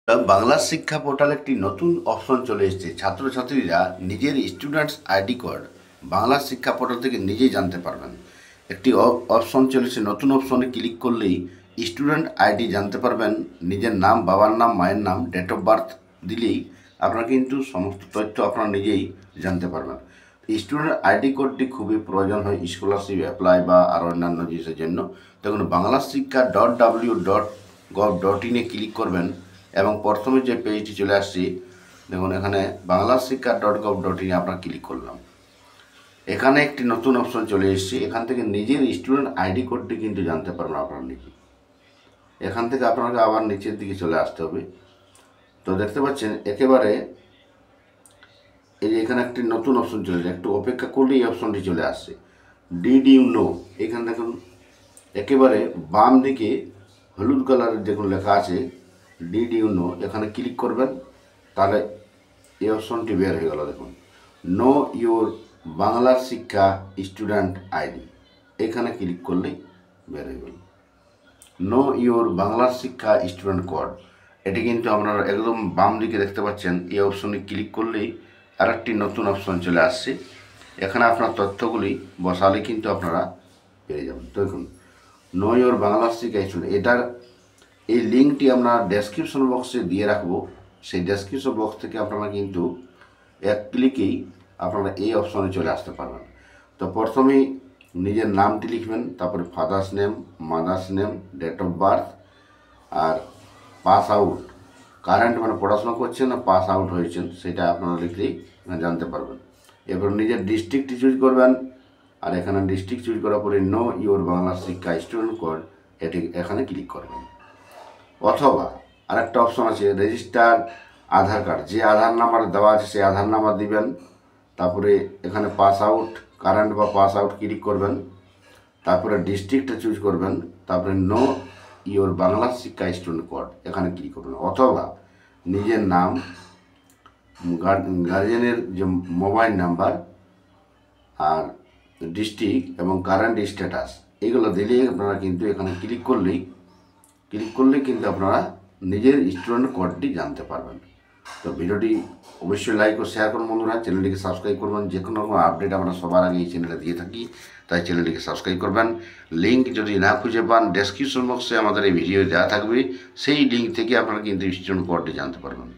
বাংলা শিক্ষা পোর্টালে একটি নতুন অপশন চলে এসেছে। ছাত্রছাত্রীরা নিজের স্টুডেন্টস আইডি কোড বাংলা শিক্ষা পোর্টাল থেকে নিজেই জানতে পারবেন। একটি অপশন চলেছে, নতুন অপশনে ক্লিক করলেই স্টুডেন্ট আইডি জানতে পারবেন। নিজের নাম, বাবার নাম, মায়ের নাম, ডেট অফ বার্থ দিলেই আপনারা কিন্তু সমস্ত তথ্য আপনারা নিজেই জানতে পারবেন। স্টুডেন্ট আইডি কোডটি খুবই প্রয়োজন হয় স্কলারশিপ অ্যাপ্লাই বা আর অন্যান্য জিনিসের জন্য। দেখুন, বাংলা শিক্ষা .w.gov.in ক্লিক করবেন এবং প্রথমে যে পেজটি চলে আসছে, দেখুন এখানে বাংলা শিক্ষা .gov.in আপনারা ক্লিক করলাম। এখানে একটি নতুন অপশন চলে এসেছে। এখান থেকে নিজের স্টুডেন্ট আইডি কোডটি কিন্তু জানতে পারবেন আপনারা নিজে। এখান থেকে আপনাকে আবার নিচের দিকে চলে আসতে হবে। তো দেখতে পাচ্ছেন একেবারে এই যে এখানে একটি নতুন অপশন চলে যায়, একটু অপেক্ষা করলে এই অপশনটি চলে আসছে, ডিড ইউ নো। এখানে দেখুন একেবারে বাম দিকে হলুদ কালারের দেখুন লেখা আছে ডিড ইউ নো। এখানে ক্লিক করবেন, তাহলে এই অপশনটি বের হয়ে গেল। দেখুন, নো ইউর বাংলা শিক্ষা স্টুডেন্ট আইডি, এখানে ক্লিক করলেই বের হয়ে গেল নো ইউর বাংলা শিক্ষা স্টুডেন্ট কোড। এটি কিন্তু আপনারা একদম বাম দিকে দেখতে পাচ্ছেন। এই অপশনে ক্লিক করলেই আর একটি নতুন অপশন চলে আসছে। এখানে আপনার তথ্যগুলি বসালে কিন্তু আপনারা পেয়ে যাবেন। তো দেখুন, নো ইউর বাংলা শিক্ষা স্টুডেন্ট, এটার এই লিঙ্কটি আমরা ডেসক্রিপশন বক্সে দিয়ে রাখবো। সেই ডেসক্রিপশন বক্স থেকে আপনারা কিন্তু এক ক্লিকেই আপনারা এই অপশনে চলে আসতে পারবেন। তো প্রথমেই নিজের নামটি লিখবেন, তারপরে father's name, mother's name, date of birth, আর পাস আউট, কারেন্ট মানে পড়াশোনা করছেন না পাস আউট হয়েছেন, সেটা আপনারা লিখলেই জানতে পারবেন। এরপর নিজের ডিস্ট্রিক্টটি চুজ করবেন, আর এখানে ডিস্ট্রিক্ট চুজ করার পরে নো ইউর বাংলা শিক্ষা স্টুডেন্ট কোড, এটি এখানে ক্লিক করবেন। অথবা আরেকটা অপশন আছে, রেজিস্টার আধার কার্ড, যে আধার নাম্বার দেওয়া আছে সেই আধার নাম্বার দিবেন। তারপরে এখানে পাস আউট, কারেন্ট বা পাস আউট ক্লিক করবেন। তারপরে ডিস্ট্রিক্টটা চুজ করবেন। তারপরে নো ইওর বাংলা শিক্ষা স্টুডেন্ট কোড, এখানে ক্লিক করবেন। অথবা নিজের নাম, গার্জেনের যে মোবাইল নাম্বার, আর ডিস্ট্রিক্ট এবং কারেন্ট স্ট্যাটাস, এগুলো দিলেই আপনারা কিন্তু এখানে ক্লিক করলেই কিন্তু আপনারা নিজের স্টুডেন্ট কোডটি জানতে পারবেন। তো ভিডিওটি অবশ্যই লাইক ও শেয়ার করুন বন্ধুরা। চ্যানেলটিকে সাবস্ক্রাইব করবেন। যে কোনো রকম আপডেট আমরা সবার আগে এই চ্যানেলে দিয়ে থাকি, তাই চ্যানেলটিকে সাবস্ক্রাইব করবেন। লিঙ্ক যদি না খুঁজে পান, ডেসক্রিপশন বক্সে আমাদের এই ভিডিও দেওয়া থাকবে, সেই লিঙ্ক থেকে আপনারা কিন্তু স্টুডেন্ট কোডটি জানতে পারবেন।